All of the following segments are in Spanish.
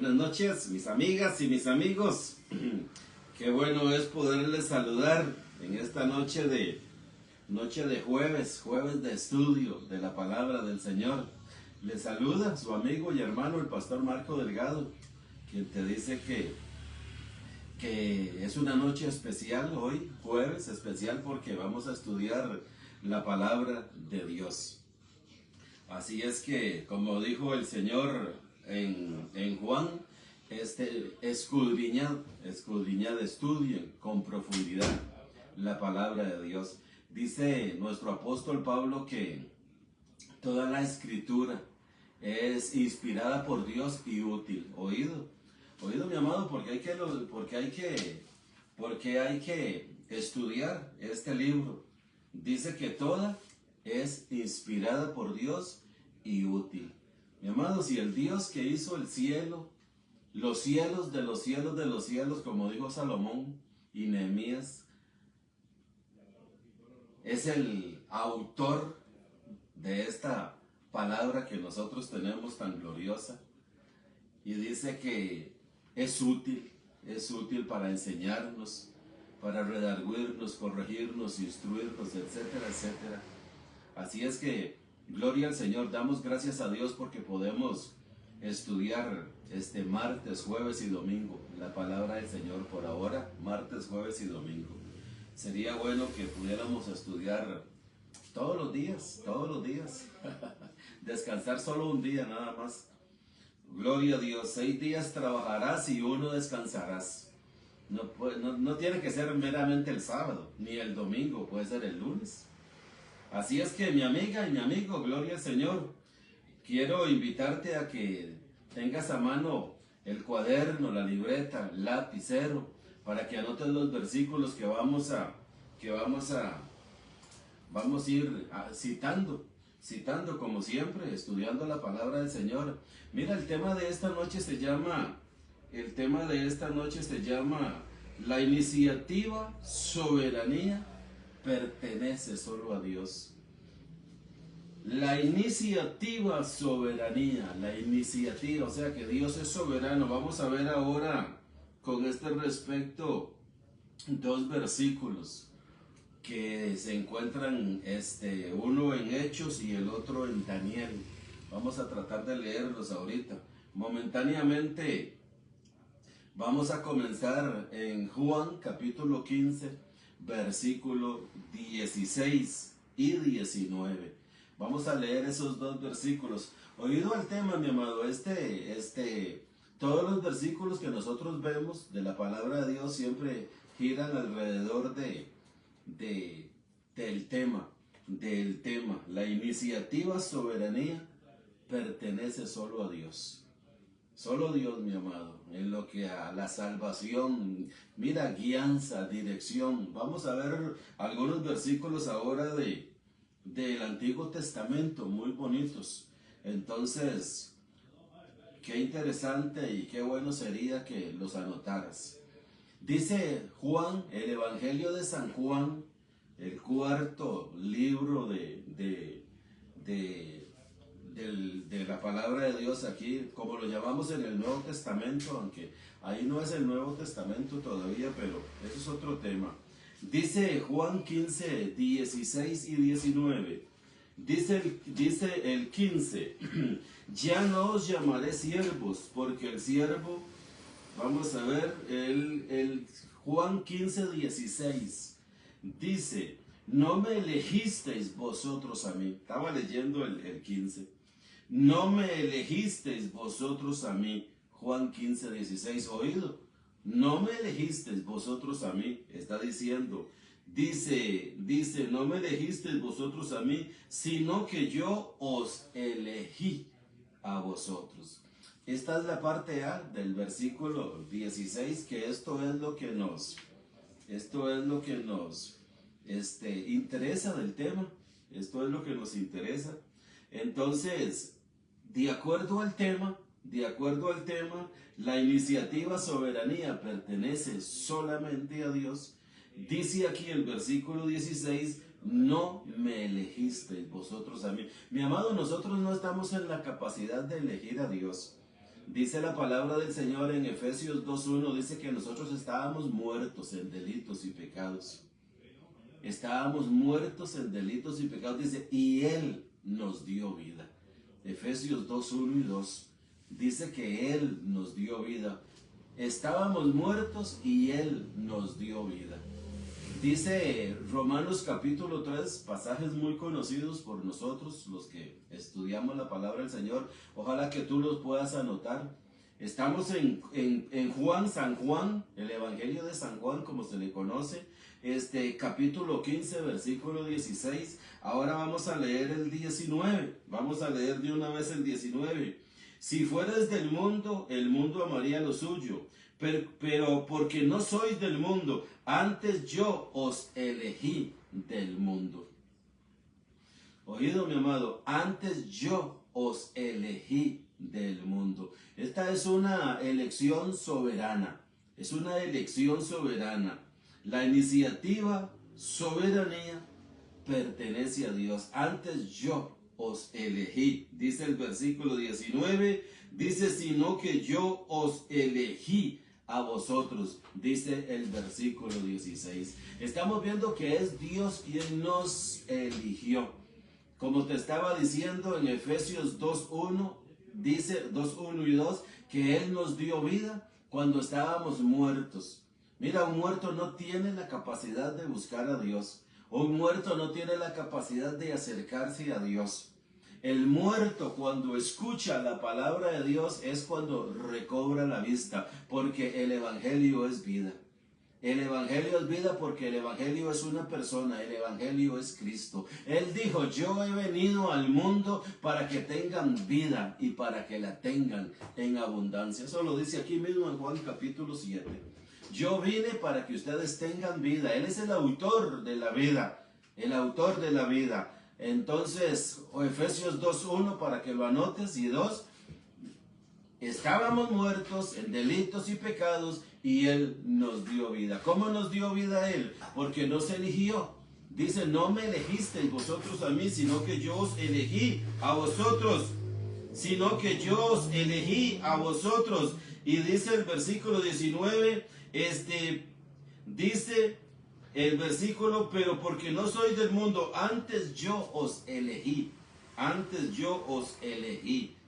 buenas noches, mis amigas y mis amigos. Qué bueno es poderles saludar en esta noche de jueves, jueves de estudio de la palabra del Señor. Les saluda su amigo y hermano, el pastor Marco Delgado, quien te dice que es una noche especial hoy, jueves especial, porque vamos a estudiar la palabra de Dios. Así es que, como dijo el Señor en Juan, escudriñad, estudien con profundidad la palabra de Dios. Dice nuestro apóstol Pablo que toda la escritura es inspirada por Dios y útil. Oído mi amado, porque hay que estudiar este libro. Dice que toda es inspirada por Dios y útil. Mi amado, si el Dios que hizo el cielo, los cielos de los cielos de los cielos, como dijo Salomón y Nehemías, es el autor de esta palabra que nosotros tenemos tan gloriosa, y dice que es útil para enseñarnos, para redarguirnos, corregirnos, instruirnos, etcétera, etcétera. Así es que, gloria al Señor, damos gracias a Dios porque podemos estudiar este martes, jueves y domingo la palabra del Señor por ahora, martes, jueves y domingo. Sería bueno que pudiéramos estudiar todos los días, descansar solo un día nada más. Gloria a Dios, 6 días trabajarás y 1 descansarás. No tiene que ser meramente el sábado, ni el domingo, puede ser el lunes. Así es que mi amiga y mi amigo, gloria al Señor, quiero invitarte a que tengas a mano el cuaderno, la libreta, el lapicero, para que anotes los versículos que vamos a ir citando como siempre, estudiando la palabra del Señor. Mira, el tema de esta noche se llama la iniciativa, soberanía, pertenece solo a Dios. La iniciativa, soberanía, o sea que Dios es soberano. Vamos a ver ahora con este respecto 2 versículos que se encuentran, uno en Hechos y el otro en Daniel. Vamos a tratar de leerlos ahorita. Momentáneamente vamos a comenzar en Juan capítulo 15, versículo 16 y 19. Vamos a leer esos 2 versículos. Oído al tema, mi amado, todos los versículos que nosotros vemos de la palabra de Dios siempre giran alrededor del tema. La iniciativa, soberanía, pertenece solo a Dios. Solo Dios, mi amado, en lo que a la salvación, mira, guianza, dirección. Vamos a ver algunos versículos ahora del Antiguo Testamento, muy bonitos. Entonces, qué interesante y qué bueno sería que los anotaras. Dice Juan, el Evangelio de San Juan, el 4.º libro de la palabra de Dios aquí, como lo llamamos en el Nuevo Testamento, aunque ahí no es el Nuevo Testamento todavía, pero eso es otro tema. Dice Juan 15, 16 y 19. Dice el 15, ya no os llamaré siervos, porque el siervo, vamos a ver, el Juan 15, 16, dice, no me elegisteis vosotros a mí. Estaba leyendo el 15. No me elegisteis vosotros a mí. Juan 15, 16, oído. No me elegisteis vosotros a mí, está diciendo. Dice, no me elegisteis vosotros a mí, sino que yo os elegí a vosotros. Esta es la parte A del versículo 16, que esto es lo que nos interesa del tema. Esto es lo que nos interesa. Entonces, de acuerdo al tema, la iniciativa, soberanía pertenece solamente a Dios. Dice aquí el versículo 16, no me elegisteis vosotros a mí. Mi amado, nosotros no estamos en la capacidad de elegir a Dios. Dice la palabra del Señor en Efesios 2:1, dice que nosotros estábamos muertos en delitos y pecados. Estábamos muertos en delitos y pecados, dice, y Él nos dio vida. Efesios 2:1 y 2 dice que Él nos dio vida. Estábamos muertos y Él nos dio vida. Dice Romanos capítulo 3, pasajes muy conocidos por nosotros, los que estudiamos la palabra del Señor. Ojalá que tú los puedas anotar. Estamos en San Juan, el Evangelio de San Juan, como se le conoce, capítulo 15, versículo 16. Ahora vamos a leer el 19. Vamos a leer de una vez el 19. Si fueres del mundo, el mundo amaría lo suyo. Pero porque no sois del mundo, antes yo os elegí del mundo. Oído, mi amado, antes yo os elegí del mundo. Esta es una elección soberana. Es una elección soberana. La iniciativa, soberanía, pertenece a Dios. Antes yo os elegí. Dice el versículo 19. Dice, sino que yo os elegí a vosotros, dice el versículo 16. Estamos viendo que es Dios quien nos eligió. Como te estaba diciendo en Efesios 2:1, dice 2:1 y 2, que Él nos dio vida cuando estábamos muertos. Mira, un muerto no tiene la capacidad de buscar a Dios. Un muerto no tiene la capacidad de acercarse a Dios. El muerto, cuando escucha la palabra de Dios, es cuando recobra la vista, porque el Evangelio es vida. El Evangelio es vida porque el Evangelio es una persona, el Evangelio es Cristo. Él dijo, yo he venido al mundo para que tengan vida y para que la tengan en abundancia. Eso lo dice aquí mismo en Juan capítulo 7. Yo vine para que ustedes tengan vida. Él es el autor de la vida, el autor de la vida. Entonces, Efesios 2:1 para que lo anotes, y 2, estábamos muertos en delitos y pecados y Él nos dio vida. ¿Cómo nos dio vida Él? Porque nos eligió. Dice, no me elegisteis vosotros a mí, sino que yo os elegí a vosotros. Sino que yo os elegí a vosotros. Y dice el versículo 19, dice el versículo, pero porque no soy del mundo, antes yo os elegí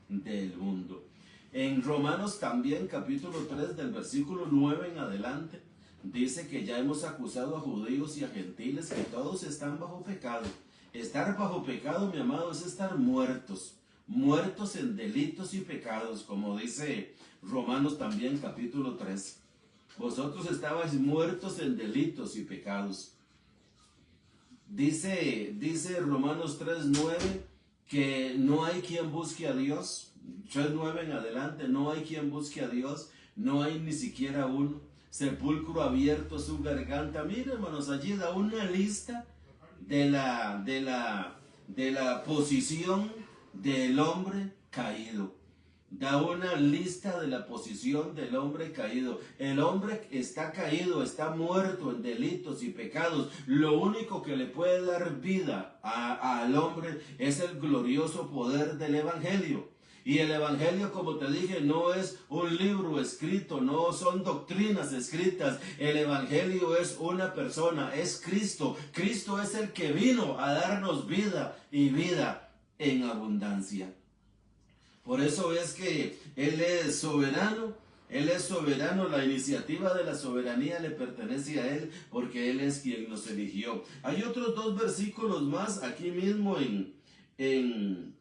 del mundo. En Romanos también, capítulo 3, del versículo 9 en adelante, dice que ya hemos acusado a judíos y a gentiles que todos están bajo pecado. Estar bajo pecado, mi amado, es estar muertos en delitos y pecados, como dice Romanos también, capítulo 3. Vosotros estabais muertos en delitos y pecados. Dice Romanos 3:9 que no hay quien busque a Dios. 3:9 en adelante, no hay quien busque a Dios, no hay ni siquiera uno. Sepulcro abierto su garganta. Miren, hermanos, allí da una lista de la posición del hombre caído. Da una lista de la posición del hombre caído. El hombre está caído, está muerto en delitos y pecados. Lo único que le puede dar vida al hombre es el glorioso poder del Evangelio. Y el Evangelio, como te dije, no es un libro escrito, no son doctrinas escritas. El Evangelio es una persona, es Cristo. Cristo es el que vino a darnos vida y vida en abundancia. Por eso es que Él es soberano, la iniciativa de la soberanía le pertenece a Él, porque Él es quien nos eligió. Hay otros 2 versículos más aquí mismo en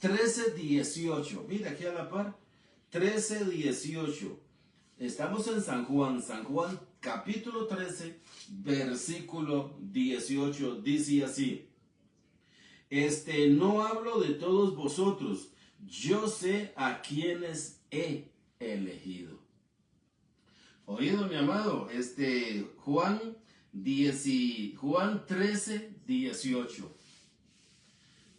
13:18, mira aquí a la par, 13:18. Estamos en San Juan capítulo 13, versículo 18, dice así. No hablo de todos vosotros, yo sé a quienes he elegido. Oído, mi amado, Juan 13:18.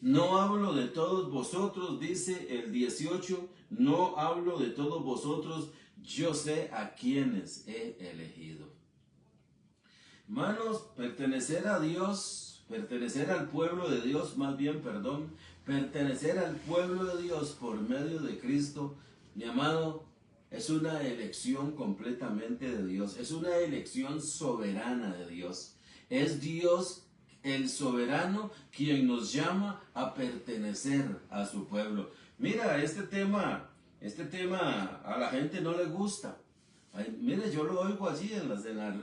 No hablo de todos vosotros, dice el 18, no hablo de todos vosotros, yo sé a quienes he elegido. Hermanos, pertenecer a Dios, pertenecer al pueblo de Dios, más bien, Pertenecer al pueblo de Dios por medio de Cristo, mi amado, es una elección completamente de Dios. Es una elección soberana de Dios. Es Dios el soberano quien nos llama a pertenecer a su pueblo. Mira, este tema a la gente no le gusta. Ay, mire, yo lo oigo allí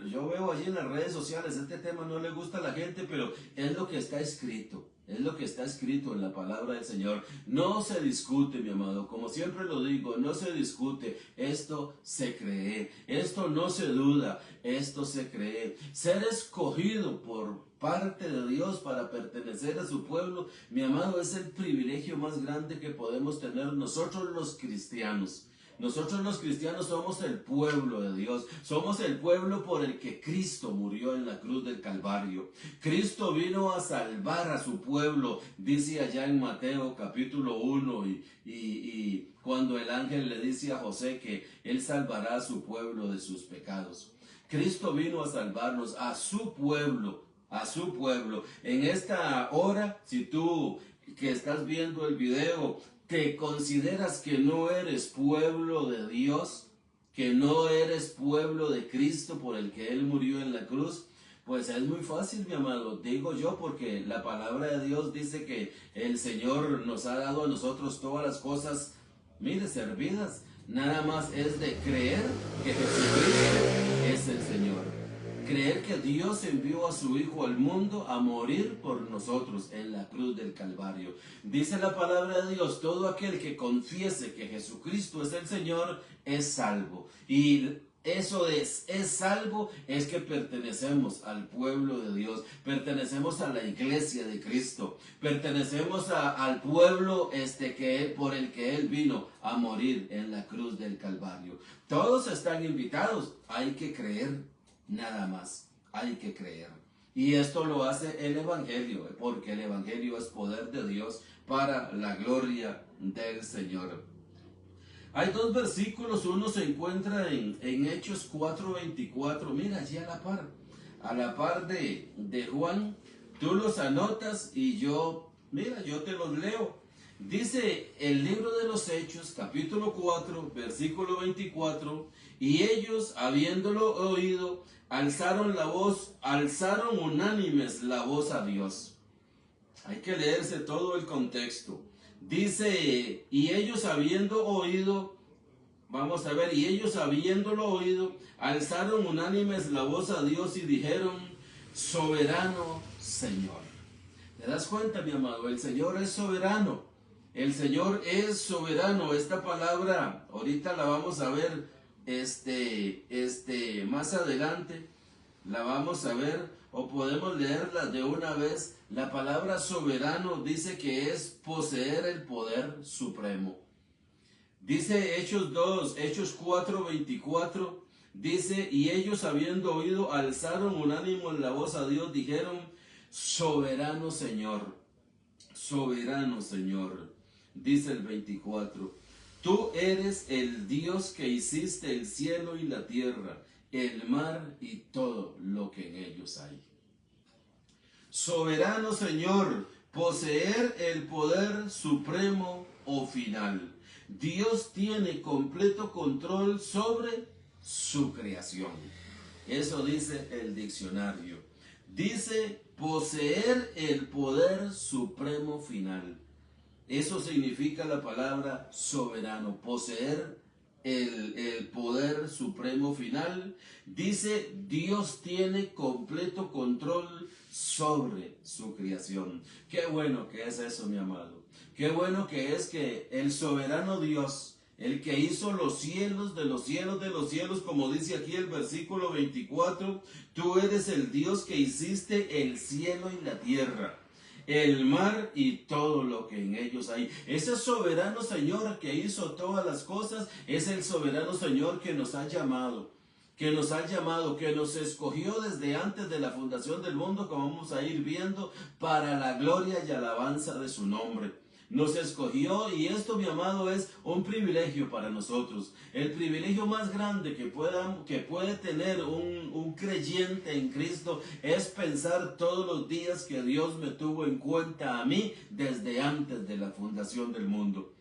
yo veo allí en las redes sociales, este tema no le gusta a la gente, pero es lo que está escrito. Es lo que está escrito en la palabra del Señor. No se discute, mi amado. Como siempre lo digo, no se discute. Esto se cree. Esto no se duda. Esto se cree. Ser escogido por parte de Dios para pertenecer a su pueblo, mi amado, es el privilegio más grande que podemos tener nosotros los cristianos. Nosotros los cristianos somos el pueblo de Dios, somos el pueblo por el que Cristo murió en la cruz del Calvario. Cristo vino a salvar a su pueblo, dice allá en Mateo capítulo 1, y cuando el ángel le dice a José que él salvará a su pueblo de sus pecados. Cristo vino a salvarnos, a su pueblo, a su pueblo. En esta hora, si tú que estás viendo el video, ¿te consideras que no eres pueblo de Dios? ¿Que no eres pueblo de Cristo por el que Él murió en la cruz? Pues es muy fácil, mi amado, digo yo, porque la palabra de Dios dice que el Señor nos ha dado a nosotros todas las cosas, mire, servidas. Nada más es de creer que Jesucristo es el Señor. Creer que Dios envió a su Hijo al mundo a morir por nosotros en la cruz del Calvario. Dice la palabra de Dios, todo aquel que confiese que Jesucristo es el Señor es salvo. Y eso es salvo, es que pertenecemos al pueblo de Dios, pertenecemos a la iglesia de Cristo, pertenecemos al pueblo por el que Él vino a morir en la cruz del Calvario. Todos están invitados, hay que creer. Nada más, hay que creer. Y esto lo hace el Evangelio, porque el Evangelio es poder de Dios para la gloria del Señor. Hay dos versículos, uno se encuentra en Hechos 4:24, mira, allí a la par de Juan, tú los anotas y yo te los leo. Dice el libro de los Hechos, capítulo 4, versículo 24, y ellos, habiéndolo oído, alzaron unánimes la voz a Dios. Hay que leerse todo el contexto. Dice, y ellos habiendo oído, vamos a ver, y ellos habiéndolo oído, alzaron unánimes la voz a Dios y dijeron, soberano Señor. ¿Te das cuenta, mi amado? El Señor es soberano. El Señor es soberano. Esta palabra, ahorita la vamos a ver, más adelante, la vamos a ver, o podemos leerla de una vez. La palabra soberano dice que es poseer el poder supremo. Dice Hechos 4:24, dice, y ellos habiendo oído, alzaron unánime la voz a Dios, dijeron, soberano Señor, soberano Señor. Dice el 24, tú eres el Dios que hiciste el cielo y la tierra, el mar y todo lo que en ellos hay. Soberano Señor, poseer el poder supremo o final. Dios tiene completo control sobre su creación. Eso dice el diccionario. Dice poseer el poder supremo final. Eso significa la palabra soberano, poseer el poder supremo final. Dice, Dios tiene completo control sobre su creación. Qué bueno que es eso, mi amado. Qué bueno que es que el soberano Dios, el que hizo los cielos de los cielos de los cielos, como dice aquí el versículo 24, tú eres el Dios que hiciste el cielo y la tierra, el mar y todo lo que en ellos hay. Ese soberano Señor que hizo todas las cosas es el soberano Señor que nos ha llamado, que nos escogió desde antes de la fundación del mundo, como vamos a ir viendo, para la gloria y alabanza de su nombre. nos escogió, y esto, mi amado, es un privilegio para nosotros. El privilegio más grande que puede tener un creyente en Cristo es pensar todos los días que Dios me tuvo en cuenta a mí desde antes de la fundación del mundo.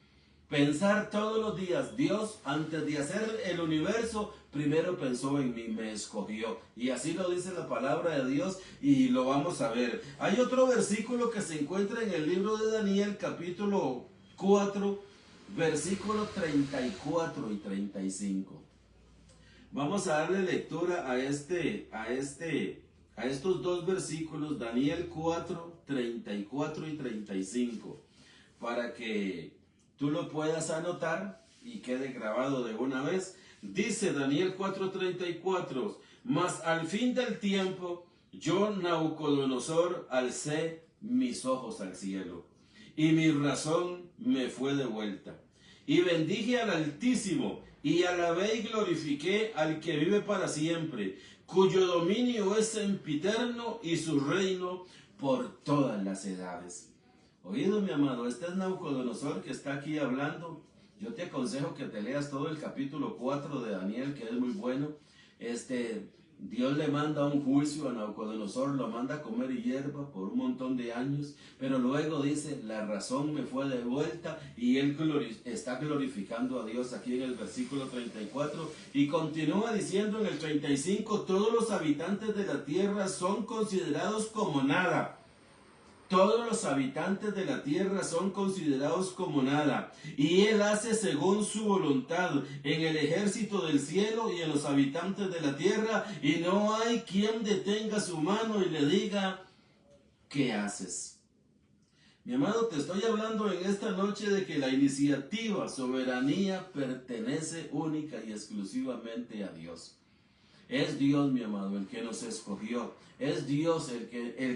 Pensar todos los días, Dios, antes de hacer el universo, primero pensó en mí, me escogió. Y así lo dice la palabra de Dios, y lo vamos a ver. Hay otro versículo que se encuentra en el libro de Daniel, capítulo 4, versículos 34 y 35. Vamos a darle lectura a estos dos versículos, Daniel 4, 34 y 35, para que tú lo puedas anotar y quede grabado de una vez. Dice Daniel 4:34, mas al fin del tiempo, yo Nabucodonosor alcé mis ojos al cielo, y mi razón me fue devuelta. Y bendije al Altísimo, y alabé y glorifiqué al que vive para siempre, cuyo dominio es sempiterno y su reino por todas las edades. Oído, mi amado, este es Nabucodonosor que está aquí hablando. Yo te aconsejo que te leas todo el capítulo 4 de Daniel, que es muy bueno. Dios le manda un juicio a Nabucodonosor, lo manda a comer hierba por un montón de años, pero luego dice, la razón me fue devuelta, y él está glorificando a Dios aquí en el versículo 34, y continúa diciendo en el 35, todos los habitantes de la tierra son considerados como nada. Todos los habitantes de la tierra son considerados como nada, y Él hace según su voluntad en el ejército del cielo y en los habitantes de la tierra, y no hay quien detenga su mano y le diga, ¿qué haces? Mi amado, te estoy hablando en esta noche de que la iniciativa, soberanía, pertenece única y exclusivamente a Dios. Es Dios, mi amado, el que nos escogió. Es Dios el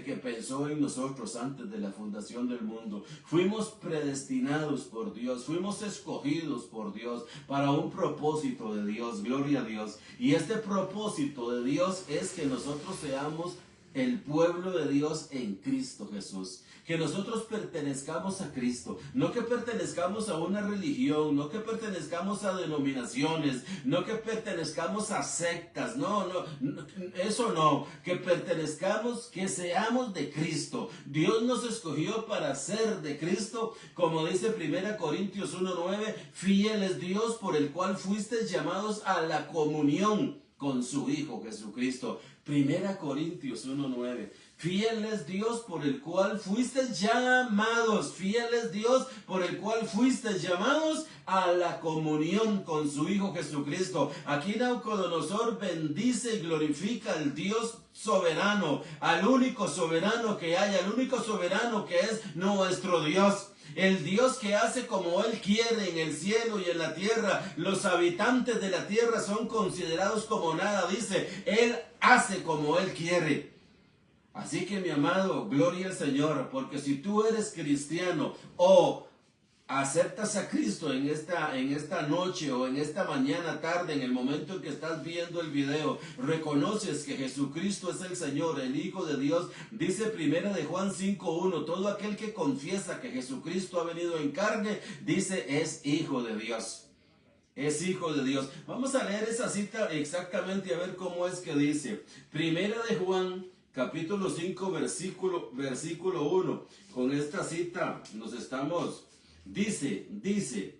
que pensó en nosotros antes de la fundación del mundo. Fuimos predestinados por Dios, fuimos escogidos por Dios para un propósito de Dios, gloria a Dios. Y este propósito de Dios es que nosotros seamos el pueblo de Dios en Cristo Jesús. Que nosotros pertenezcamos a Cristo, no que pertenezcamos a una religión, no que pertenezcamos a denominaciones, no que pertenezcamos a sectas, no, eso no, que pertenezcamos, que seamos de Cristo. Dios nos escogió para ser de Cristo, como dice 1 Corintios 1:9, fiel es Dios por el cual fuisteis llamados a la comunión con su Hijo Jesucristo. 1 Corintios 1:9. Fiel es Dios por el cual fuisteis llamados. Fiel es Dios por el cual fuisteis llamados a la comunión con su Hijo Jesucristo. Aquí Nabucodonosor bendice y glorifica al Dios soberano, al único soberano que hay, al único soberano que es nuestro Dios. El Dios que hace como Él quiere en el cielo y en la tierra. Los habitantes de la tierra son considerados como nada, dice. Él hace como Él quiere. Así que, mi amado, gloria al Señor, porque si tú eres cristiano o aceptas a Cristo en esta noche o en esta mañana, tarde, en el momento en que estás viendo el video, reconoces que Jesucristo es el Señor, el Hijo de Dios, dice 1 de Juan 5:1, todo aquel que confiesa que Jesucristo ha venido en carne, dice, es Hijo de Dios. Es Hijo de Dios. Vamos a leer esa cita exactamente a ver cómo es que dice. 1 de Juan, capítulo 5, versículo 1. Con esta cita nos estamos... Dice,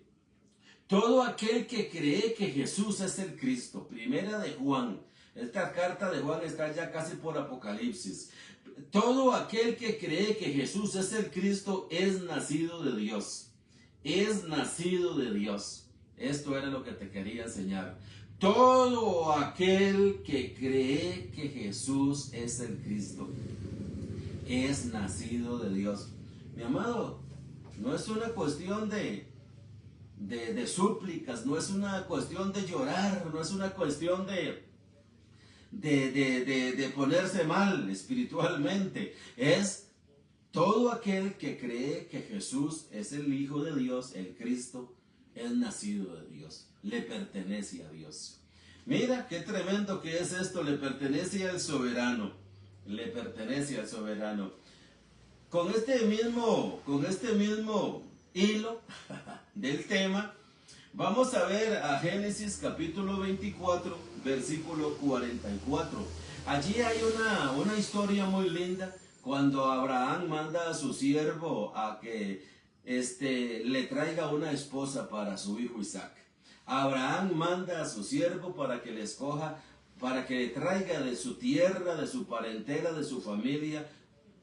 todo aquel que cree que Jesús es el Cristo. 1 de Juan. Esta carta de Juan está ya casi por Apocalipsis. Todo aquel que cree que Jesús es el Cristo es nacido de Dios. Es nacido de Dios. Esto era lo que te quería enseñar. Todo aquel que cree que Jesús es el Cristo es nacido de Dios. Mi amado, no es una cuestión de súplicas, no es una cuestión de llorar, no es una cuestión de ponerse mal espiritualmente. Es todo aquel que cree que Jesús es el Hijo de Dios, el Cristo, es nacido de Dios, le pertenece a Dios. Mira qué tremendo que es esto, le pertenece al soberano, le pertenece al soberano. Con este mismo hilo del tema, vamos a ver a Génesis capítulo 24, versículo 44. Allí hay una historia muy linda cuando Abraham manda a su siervo a que le traiga una esposa para su hijo Isaac. Abraham manda a su siervo para que le escoja, para que le traiga de su tierra, de su parentela, de su familia,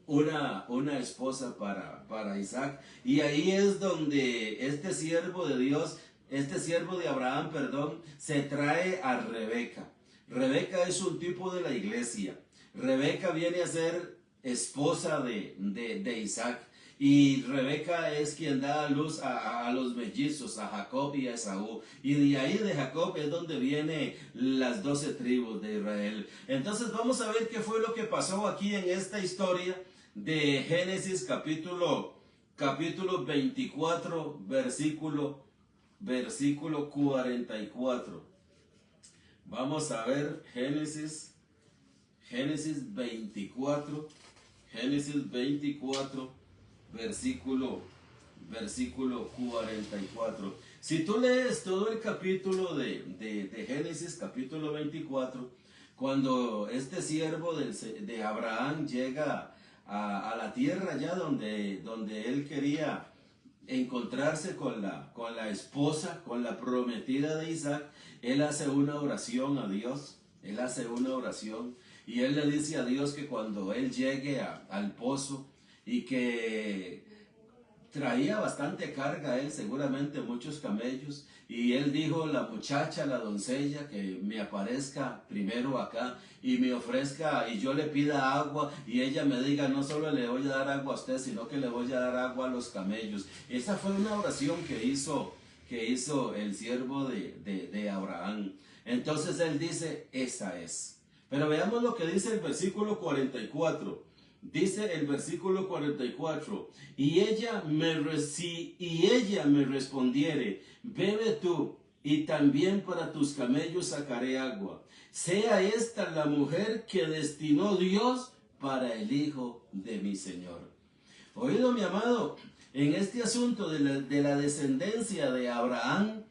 una esposa para Isaac. Y ahí es donde este siervo de Dios, este siervo de Abraham, perdón, se trae a Rebeca. Rebeca es un tipo de la iglesia. Rebeca viene a ser esposa de Isaac. Y Rebeca es quien da a luz a los mellizos, a Jacob y a Esaú. Y de ahí de Jacob es donde vienen las 12 tribus de Israel. Entonces vamos a ver qué fue lo que pasó aquí en esta historia de Génesis capítulo 24, versículo 44. Vamos a ver Génesis 24, versículo 44. Si tú lees todo el capítulo de Génesis, capítulo 24, cuando este siervo de Abraham llega a la tierra ya donde él quería encontrarse con la esposa, con la prometida de Isaac, él hace una oración a Dios, él hace una oración y él le dice a Dios que cuando él llegue al pozo, y que traía bastante carga él, seguramente muchos camellos, y él dijo, la muchacha, la doncella, que me aparezca primero acá y me ofrezca y yo le pida agua y ella me diga, no solo le voy a dar agua a usted, sino que le voy a dar agua a los camellos. Esa fue una oración que hizo el siervo de Abraham. Entonces él dice, esa es. Pero veamos lo que dice el versículo 44. Dice el versículo 44, y ella me respondiere, bebe tú, y también para tus camellos sacaré agua. Sea esta la mujer que destinó Dios para el hijo de mi Señor. Oído, mi amado, en este asunto de la descendencia de Abraham,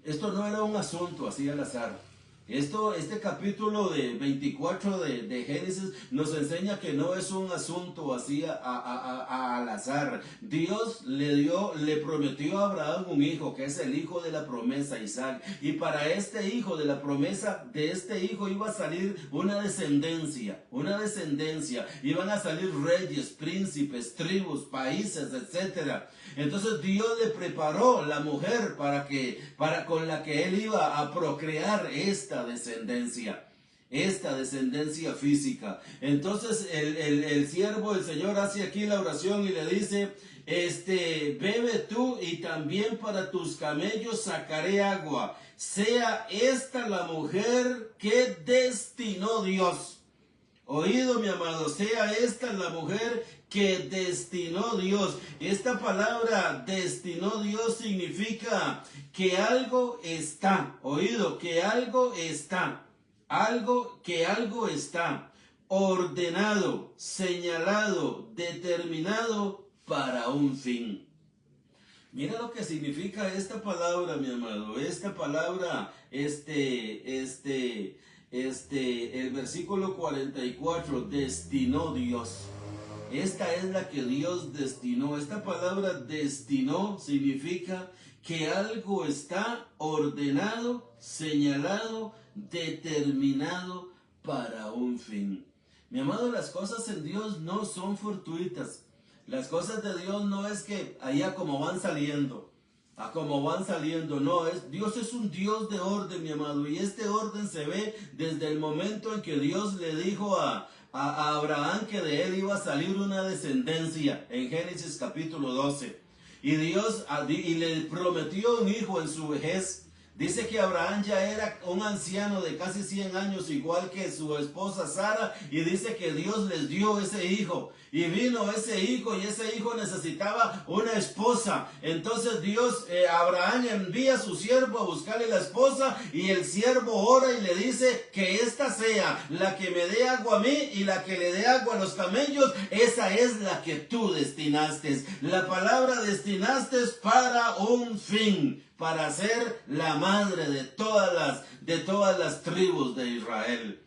esto no era un asunto así al azar. Este capítulo de 24 de Génesis nos enseña que no es un asunto así al azar. Dios le prometió a Abraham un hijo, que es el hijo de la promesa, Isaac. Y para este hijo de la promesa, de este hijo iba a salir una descendencia. Iban a salir reyes, príncipes, tribus, países, etc. Entonces Dios le preparó la mujer con la que él iba a procrear esta descendencia física. Entonces el siervo del Señor hace aquí la oración y le dice, bebe tú y también para tus camellos sacaré agua. Sea esta la mujer que destinó Dios. Oído, mi amado, sea esta la mujer que destinó Dios. Esta palabra destinó Dios significa que algo está. Oído, que algo está. Algo está ordenado, señalado, determinado para un fin. Mira lo que significa esta palabra, mi amado. Esta palabra, el versículo 44, destinó Dios. Esta es la que Dios destinó. Esta palabra destinó significa que algo está ordenado, señalado, determinado para un fin. Mi amado, las cosas en Dios no son fortuitas. Las cosas de Dios no es que allá como van saliendo. No, Dios es un Dios de orden, mi amado, y este orden se ve desde el momento en que Dios le dijo a Abraham que de él iba a salir una descendencia, en Génesis capítulo 12, y le prometió un hijo en su vejez. Dice que Abraham ya era un anciano de casi 100 años, igual que su esposa Sara, y dice que Dios les dio ese hijo. y vino ese hijo y ese hijo necesitaba una esposa. Entonces Abraham envía a su siervo a buscarle la esposa y el siervo ora y le dice que esta sea la que me dé agua a mí y la que le dé agua a los camellos, esa es la que tú destinaste. La palabra destinaste para un fin, para ser la madre de todas las tribus de Israel.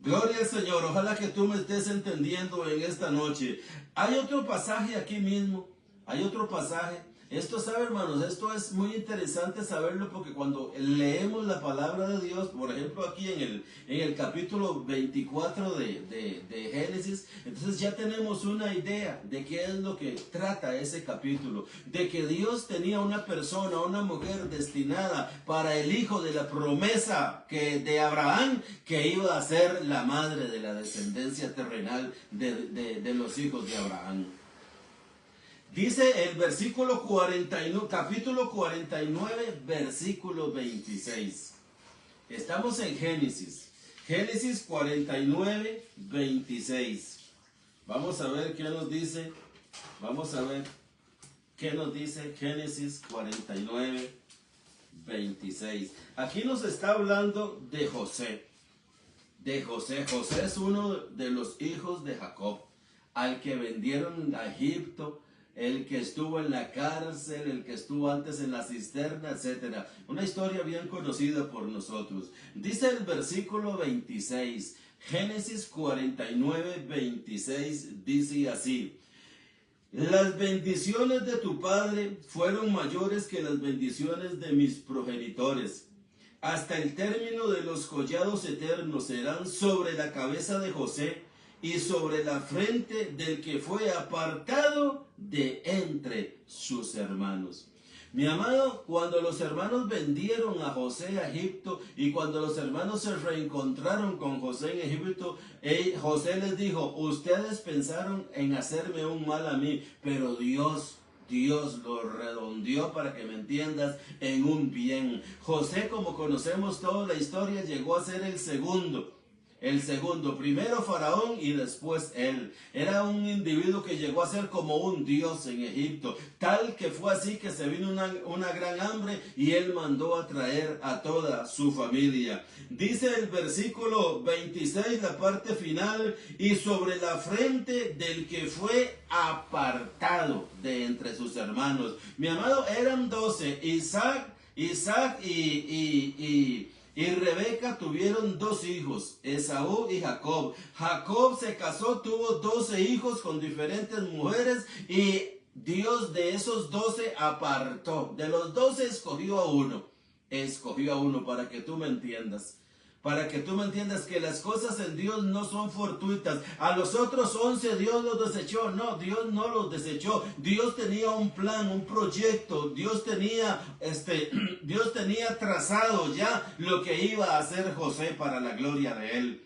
Gloria al Señor, ojalá que tú me estés entendiendo en esta noche. Hay otro pasaje aquí mismo, hay otro pasaje. Esto, ¿sabe, hermanos? Esto es muy interesante saberlo porque cuando leemos la palabra de Dios, por ejemplo aquí en el capítulo 24 de Génesis, entonces ya tenemos una idea de qué es lo que trata ese capítulo, de que Dios tenía una persona, una mujer destinada para el hijo de la promesa de Abraham, que iba a ser la madre de la descendencia terrenal de los hijos de Abraham. Dice el versículo 49, capítulo 49, versículo 26. Estamos en Génesis. Génesis 49, 26. Vamos a ver qué nos dice. Vamos a ver qué nos dice Génesis 49, 26. Aquí nos está hablando de José. José es uno de los hijos de Jacob, al que vendieron a Egipto, el que estuvo en la cárcel, el que estuvo antes en la cisterna, etc. Una historia bien conocida por nosotros. Dice el versículo 26, Génesis 49, 26, dice así: las bendiciones de tu padre fueron mayores que las bendiciones de mis progenitores. Hasta el término de los collados eternos serán sobre la cabeza de José y sobre la frente del que fue apartado de entre sus hermanos. Mi amado, cuando los hermanos vendieron a José a Egipto y cuando los hermanos se reencontraron con José en Egipto, José les dijo: ustedes pensaron en hacerme un mal a mí, pero Dios lo redondeó, para que me entiendas, en un bien. José, como conocemos toda la historia, llegó a ser el segundo, primero Faraón y después él. Era un individuo que llegó a ser como un dios en Egipto, tal que fue así que se vino una gran hambre y él mandó a traer a toda su familia. Dice el versículo 26, la parte final: y sobre la frente del que fue apartado de entre sus hermanos. Mi amado, eran 12, Isaac y Rebeca tuvieron 2 hijos, Esaú y Jacob. Jacob se casó, tuvo 12 hijos con diferentes mujeres y Dios de esos 12 apartó. De los 12 escogió a uno, para que tú me entiendas. Para que tú me entiendas que las cosas en Dios no son fortuitas. A los otros 11 Dios los desechó. No, Dios no los desechó. Dios tenía un plan, un proyecto. Dios tenía trazado ya lo que iba a hacer José para la gloria de él.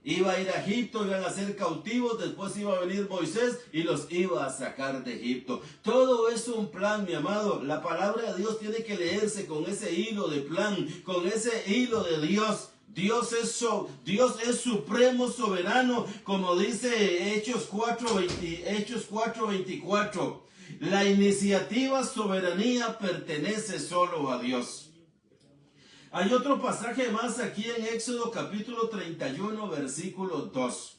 Iba a ir a Egipto, iban a ser cautivos, después iba a venir Moisés y los iba a sacar de Egipto. Todo es un plan, mi amado. La palabra de Dios tiene que leerse con ese hilo de plan, con ese hilo de Dios. Dios es supremo, soberano, como dice Hechos 4:24. La iniciativa, soberanía pertenece solo a Dios. Hay otro pasaje más aquí en Éxodo capítulo 31, versículo 2.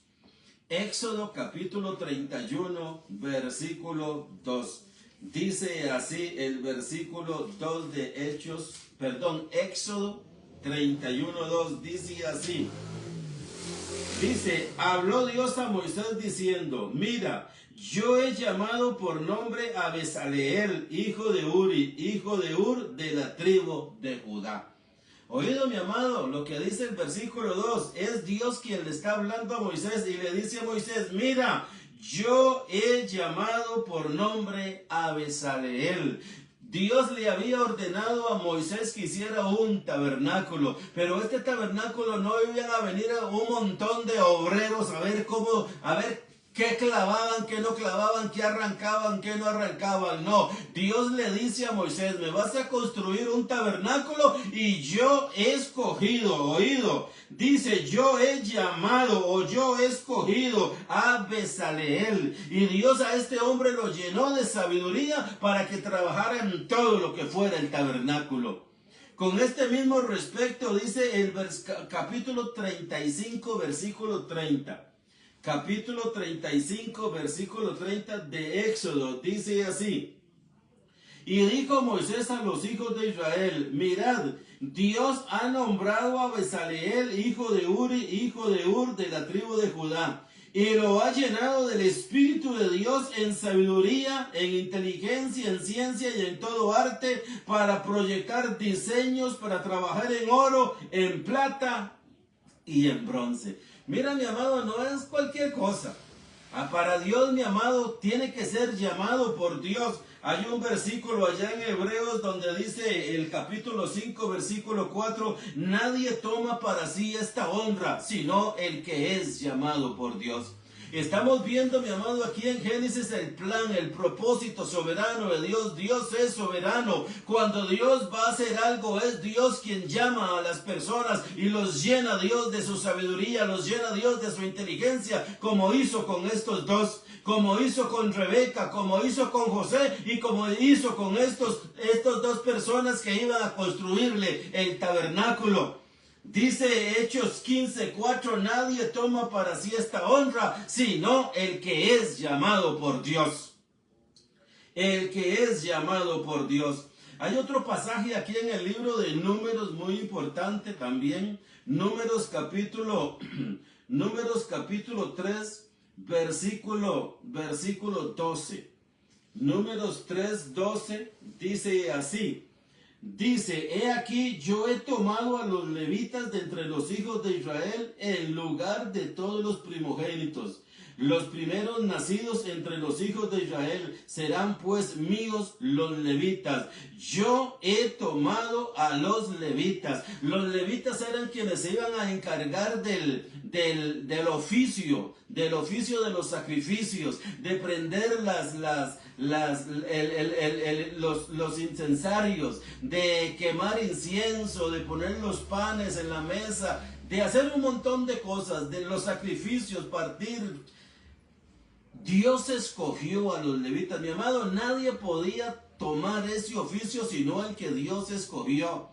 Éxodo capítulo 31, versículo 2. Dice así el versículo 2 de Éxodo 31:2, dice así. Dice: habló Dios a Moisés diciendo: mira, yo he llamado por nombre a Bezaleel, hijo de Uri, hijo de Ur, de la tribu de Judá. Oído, mi amado, lo que dice el versículo 2, es Dios quien le está hablando a Moisés y le dice a Moisés: mira, yo he llamado por nombre a Bezaleel. Dios le había ordenado a Moisés que hiciera un tabernáculo, pero este tabernáculo no iban a venir a un montón de obreros a ver ¿Qué clavaban, qué no clavaban, qué arrancaban, qué no arrancaban? No, Dios le dice a Moisés, me vas a construir un tabernáculo y yo he escogido, oído, dice, yo he llamado o yo he escogido a Bezaleel. Y Dios a este hombre lo llenó de sabiduría para que trabajara en todo lo que fuera el tabernáculo. Con este mismo respecto dice el capítulo 35, versículo 30. Capítulo 35, versículo 30 de Éxodo, dice así. Y dijo Moisés a los hijos de Israel, mirad, Dios ha nombrado a Bezaleel, hijo de Uri, hijo de Ur, de la tribu de Judá, y lo ha llenado del Espíritu de Dios en sabiduría, en inteligencia, en ciencia y en todo arte, para proyectar diseños, para trabajar en oro, en plata y en bronce. Mira, mi amado, no es cualquier cosa. Para Dios, mi amado, tiene que ser llamado por Dios. Hay un versículo allá en Hebreos donde dice el capítulo 5, versículo 4, nadie toma para sí esta honra, sino el que es llamado por Dios. Estamos viendo, mi amado, aquí en Génesis el plan, el propósito soberano de Dios. Dios es soberano. Cuando Dios va a hacer algo, es Dios quien llama a las personas y los llena Dios de su sabiduría, los llena Dios de su inteligencia, como hizo con estos dos, como hizo con Rebeca, como hizo con José y como hizo con estos dos personas que iban a construirle el tabernáculo. Dice Hechos 15:4, nadie toma para sí esta honra, sino el que es llamado por Dios. El que es llamado por Dios. Hay otro pasaje aquí en el libro de Números muy importante también. Números capítulo 3, versículo 12. Números 3:12 dice así. Dice, he aquí yo he tomado a los levitas de entre los hijos de Israel en lugar de todos los primogénitos. Los primeros nacidos entre los hijos de Israel serán pues míos los levitas. Yo he tomado a los levitas. Los levitas eran quienes se iban a encargar del oficio de los sacrificios, de prender los incensarios, de quemar incienso, de poner los panes en la mesa, de hacer un montón de cosas, de los sacrificios, partir. Dios escogió a los levitas, mi amado, nadie podía tomar ese oficio sino el que Dios escogió.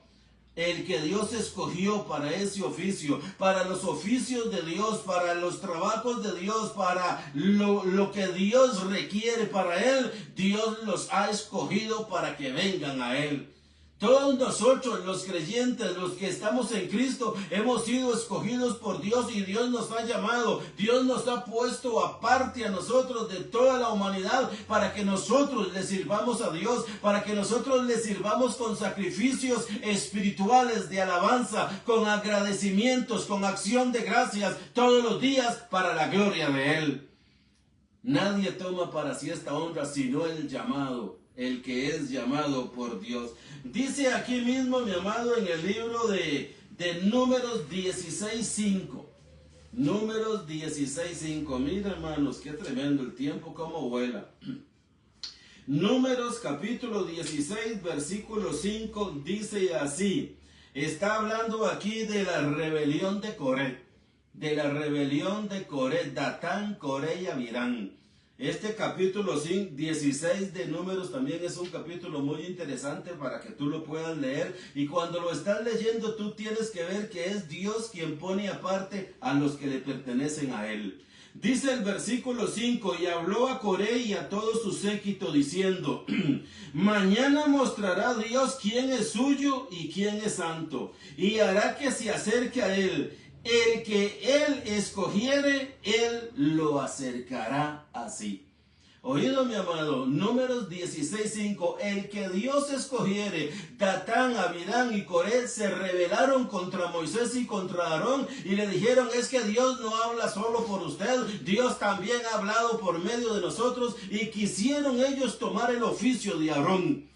El que Dios escogió para ese oficio, para los oficios de Dios, para los trabajos de Dios, para lo que Dios requiere para Él, Dios los ha escogido para que vengan a Él. Todos nosotros, los creyentes, los que estamos en Cristo, hemos sido escogidos por Dios y Dios nos ha llamado. Dios nos ha puesto aparte a nosotros de toda la humanidad para que nosotros le sirvamos a Dios, para que nosotros le sirvamos con sacrificios espirituales de alabanza, con agradecimientos, con acción de gracias todos los días para la gloria de Él. Nadie toma para sí esta honra sino el llamado, el que es llamado por Dios. Dice aquí mismo, mi amado, en el libro de Números 16:5. Números 16:5. Mira, hermanos, qué tremendo el tiempo, cómo vuela. Números capítulo 16, versículo 5, dice así. Está hablando aquí de la rebelión de Coré. De la rebelión de Coré, Datán, Coré y Abirán. Este capítulo 16 de Números también es un capítulo muy interesante para que tú lo puedas leer. Y cuando lo estás leyendo, tú tienes que ver que es Dios quien pone aparte a los que le pertenecen a Él. Dice el versículo 5, y habló a Coré y a todo su séquito diciendo, mañana mostrará Dios quién es suyo y quién es santo, y hará que se acerque a Él. El que Él escogiere, Él lo acercará así. Oído, mi amado, Números 16:5, el que Dios escogiere, Datán, Abirán y Coré se rebelaron contra Moisés y contra Aarón y le dijeron, es que Dios no habla solo por usted, Dios también ha hablado por medio de nosotros, y quisieron ellos tomar el oficio de Aarón.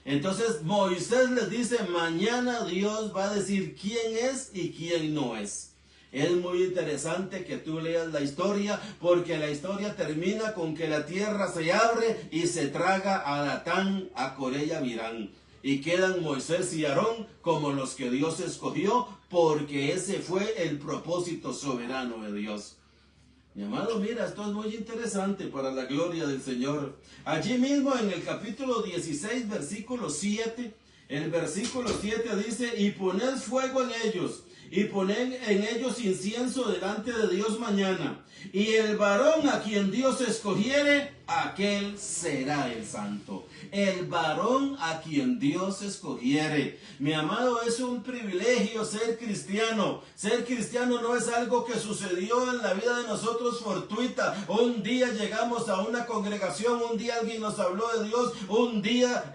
Entonces Moisés les dice, mañana Dios va a decir quién es y quién no es. Es muy interesante que tú leas la historia, porque la historia termina con que la tierra se abre y se traga a Datán, a Coré y a Abirán. Y quedan Moisés y Aarón como los que Dios escogió, porque ese fue el propósito soberano de Dios. Mi amado, mira, esto es muy interesante para la gloria del Señor. Allí mismo en el capítulo 16, versículo 7, el versículo 7 dice: y poned fuego en ellos, y poned en ellos incienso delante de Dios mañana. Y el varón a quien Dios escogiere, aquel será el santo. El varón a quien Dios escogiere. Mi amado, es un privilegio ser cristiano. Ser cristiano no es algo que sucedió en la vida de nosotros fortuita. Un día llegamos a una congregación, un día alguien nos habló de Dios, un día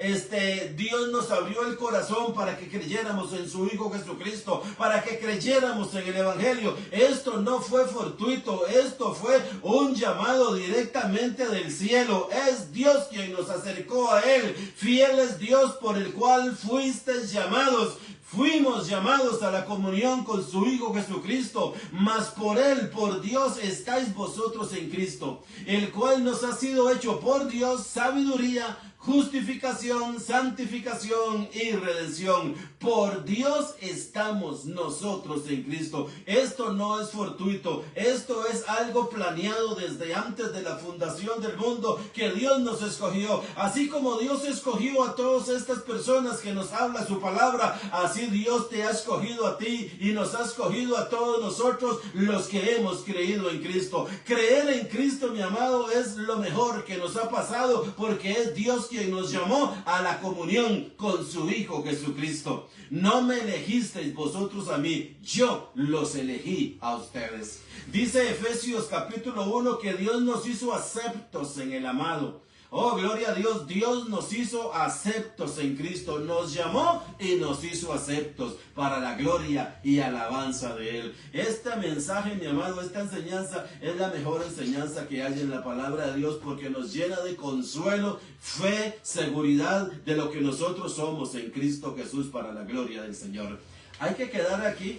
Dios nos abrió el corazón para que creyéramos en su Hijo Jesucristo, para que creyéramos en el Evangelio. Esto no fue fortuito, esto fue un llamado directamente del cielo. Es Dios quien nos acercó a Él. Fiel es Dios por el cual fuisteis llamados. Fuimos llamados a la comunión con su Hijo Jesucristo, mas por Él, por Dios, estáis vosotros en Cristo, el cual nos ha sido hecho por Dios sabiduría, justificación, santificación y redención. Por Dios estamos nosotros en Cristo. Esto no es fortuito, esto es algo planeado desde antes de la fundación del mundo, que Dios nos escogió. Así como Dios escogió a todas estas personas que nos habla su palabra, así Dios te ha escogido a ti y nos ha escogido a todos nosotros los que hemos creído en Cristo. Creer en Cristo, mi amado, es lo mejor que nos ha pasado, porque es Dios quien nos llamó a la comunión con su Hijo Jesucristo. No me elegisteis vosotros a mí, yo los elegí a ustedes. Dice Efesios capítulo 1 que Dios nos hizo aceptos en el amado. Oh, gloria a Dios, Dios nos hizo aceptos en Cristo, nos llamó y nos hizo aceptos para la gloria y alabanza de Él. Este mensaje, mi amado, esta enseñanza es la mejor enseñanza que hay en la palabra de Dios, porque nos llena de consuelo, fe, seguridad de lo que nosotros somos en Cristo Jesús para la gloria del Señor. Hay que quedar aquí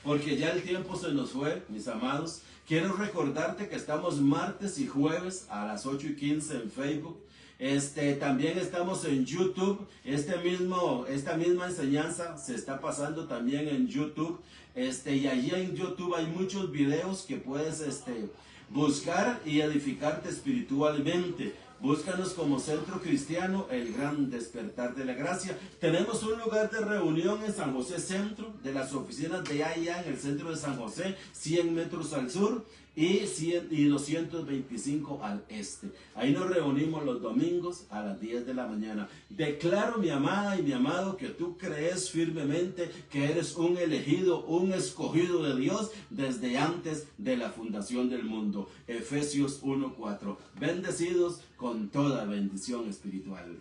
porque ya el tiempo se nos fue, mis amados. Quiero recordarte que estamos martes y jueves a las 8:15 en Facebook. También estamos en YouTube. Esta misma enseñanza se está pasando también en YouTube. Y allí en YouTube hay muchos videos que puedes buscar y edificarte espiritualmente. Búscanos como Centro Cristiano El Gran Despertar de la Gracia. Tenemos un lugar de reunión en San José Centro, de las oficinas de AIA en el centro de San José, 100 metros al sur y 225 al este. Ahí nos reunimos los domingos a las 10 de la mañana. Declaro, mi amada y mi amado, que tú crees firmemente que eres un elegido, un escogido de Dios desde antes de la fundación del mundo. Efesios 1:4. Bendecidos con toda bendición espiritual.